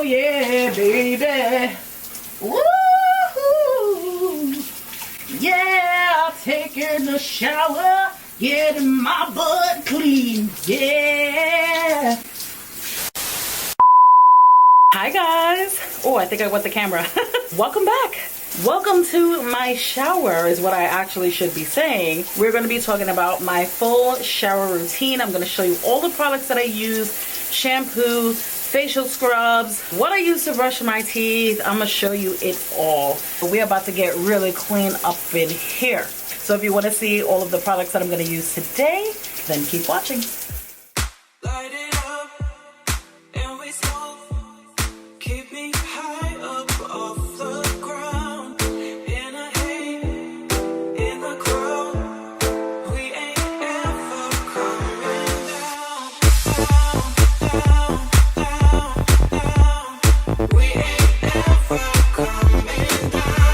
yeah, baby. Woo! Yeah, taking a shower, getting my butt clean. Yeah. Hi guys. Oh, I think I went the camera. Welcome back. Welcome to my shower is what I actually should be saying. We're going to be talking about my full shower routine. I'm going to show you all the products that I use, shampoo, facial scrubs, what I use to brush my teeth. I'm going to show you it all. We're about to get really clean up in here. So if you want to see all of the products that I'm going to use today, then keep watching. Light it up and we smoke. Keep me high up off the ground. In a haze, in the crowd. We ain't ever coming down. We ain't ever coming down.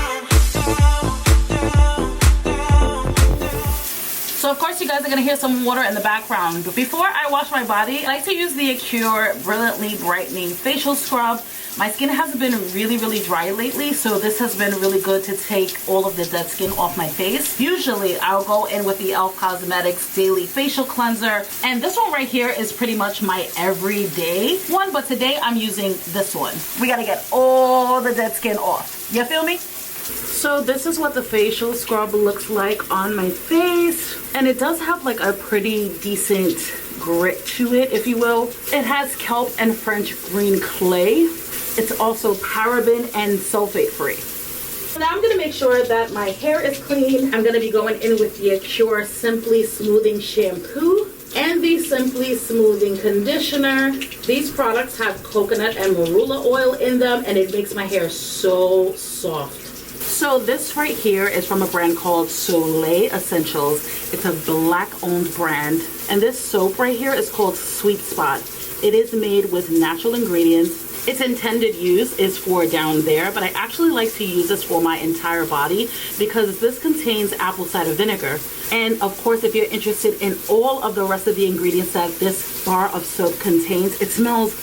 So of course you guys are going to hear some water in the background. But before I wash my body, I like to use the Acure Brilliantly Brightening Facial Scrub. My skin has been really dry lately, so this has been really good to take all of the dead skin off my face. Usually I'll go in with the e.l.f. Cosmetics Daily Facial Cleanser, and this one right here is pretty much my everyday one, but today I'm using this one. We gotta get all the dead skin off. You feel me? So this is what the facial scrub looks like on my face, and it does have like a pretty decent grit to it, if you will. It has kelp and French green clay. It's also paraben and sulfate free. So now I'm going to make sure that my hair is clean. I'm going to be going in with the Acure Simply Smoothing Shampoo and the Simply Smoothing Conditioner. These products have coconut and marula oil in them, and it makes my hair so soft. So this right here is from a brand called Soleil Essentials. It's a black-owned brand, and this soap right here is called Sweet Spot. It is made with natural ingredients. Its intended use is for down there, but I actually like to use this for my entire body because this contains apple cider vinegar. And of course, if you're interested in all of the rest of the ingredients that this bar of soap contains, it smells,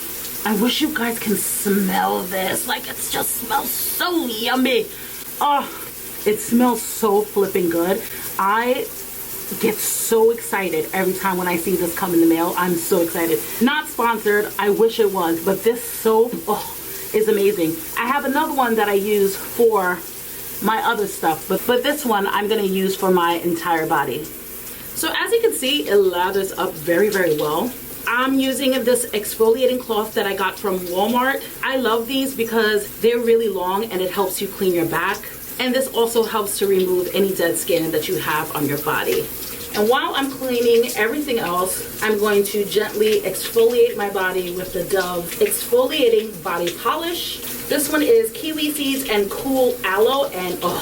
I wish you guys can smell this. Like, it just smells so yummy. Oh, it smells so flipping good. I get so excited every time when I see this come in the mail. I'm so excited. Not sponsored, I wish it was, but this soap, oh, is amazing. I have another one that I use for my other stuff, but this one I'm gonna use for my entire body. So as you can see, it lathers up very well. I'm using this exfoliating cloth that I got from Walmart. I love these because they're really long and it helps you clean your back. And this also helps to remove any dead skin that you have on your body. And while I'm cleaning everything else, I'm going to gently exfoliate my body with the Dove Exfoliating Body Polish. This one is kiwi seeds and cool aloe, and oh,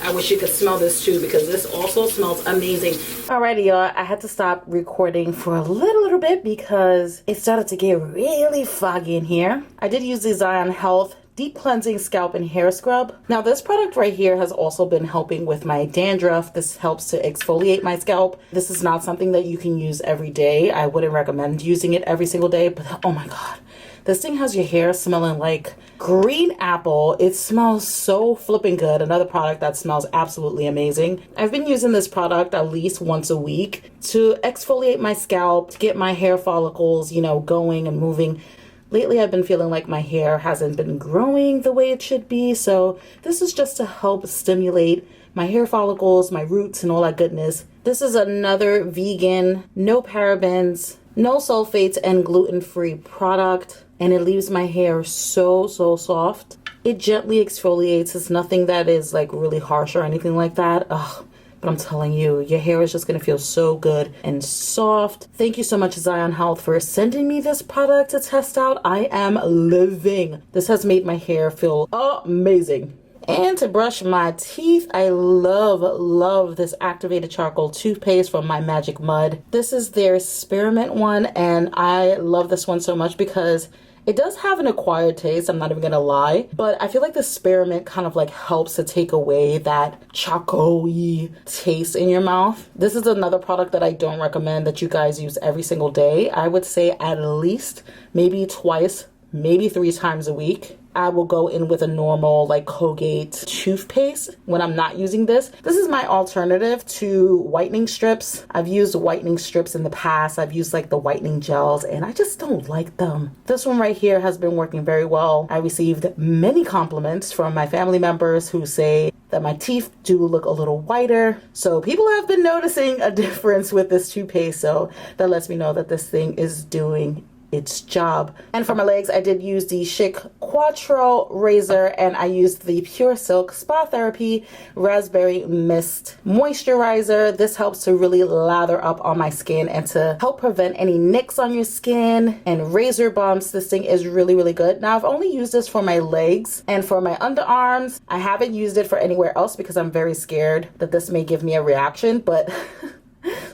I wish you could smell this too because this also smells amazing. Alrighty y'all, I had to stop recording for a little bit because it started to get really foggy in here. I did use the Zion Health Deep Cleansing Scalp and Hair Scrub. Now this product right here has also been helping with my dandruff. This helps to exfoliate my scalp. This is not something that you can use every day. I wouldn't recommend using it every single day, but oh my god. This thing has your hair smelling like green apple. It smells so flipping good. Another product that smells absolutely amazing. I've been using this product at least once a week to exfoliate my scalp, to get my hair follicles, you know, going and moving. Lately, I've been feeling like my hair hasn't been growing the way it should be, so this is just to help stimulate my hair follicles, my roots, and all that goodness. This is another vegan, no parabens, no sulfates, and gluten-free product, and it leaves my hair so soft. It gently exfoliates. It's nothing that is like really harsh or anything like that. Ugh. But I'm telling you, your hair is just going to feel so good and soft. Thank you so much, Zion Health, for sending me this product to test out. I am living. This has made my hair feel amazing. And to brush my teeth, I love this activated charcoal toothpaste from My Magic Mud. This is their spearmint one, and I love this one so much because it does have an acquired taste, I'm not even gonna lie, but I feel like the spearmint kind of like helps to take away that charcoal-y taste in your mouth. This is another product that I don't recommend that you guys use every single day. I would say at least maybe twice maybe 3 times a week. I will go in with a normal like Colgate toothpaste when I'm not using this. This is my alternative to whitening strips. I've used whitening strips in the past. I've used like the whitening gels and I just don't like them. This one right here has been working very well. I received many compliments from my family members who say that my teeth do look a little whiter. So people have been noticing a difference with this toothpaste. So that lets me know that this thing is doing its job. And for my legs, I did use the Chic Quattro razor and I used the Pure Silk Spa Therapy Raspberry Mist Moisturizer. This helps to really lather up on my skin and to help prevent any nicks on your skin and razor bumps. This thing is really, really good. Now, I've only used this for my legs and for my underarms. I haven't used it for anywhere else because I'm very scared that this may give me a reaction, but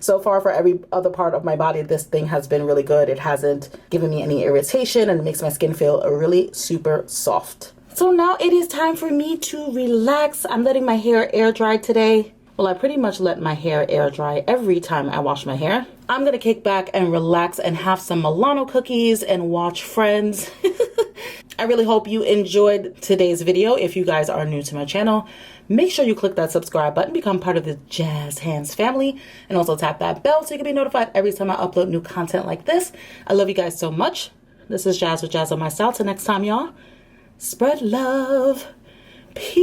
so far for every other part of my body, this thing has been really good. It hasn't given me any irritation and it makes my skin feel really super soft. So now it is time for me to relax. I'm letting my hair air dry today. Well, I pretty much let my hair air dry every time I wash my hair. I'm gonna kick back and relax and have some Milano cookies and watch Friends. I really hope you enjoyed today's video. If you guys are new to my channel, make sure you click that subscribe button, become part of the Jazz Hands family, and also tap that bell so you can be notified every time I upload new content like this. I love you guys so much. This is Jazz with Jazz on my style. Till next time, y'all, spread love, peace.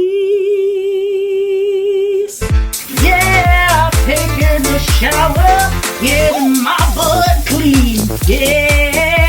Yeah, taking a shower, getting my butt clean. Yeah.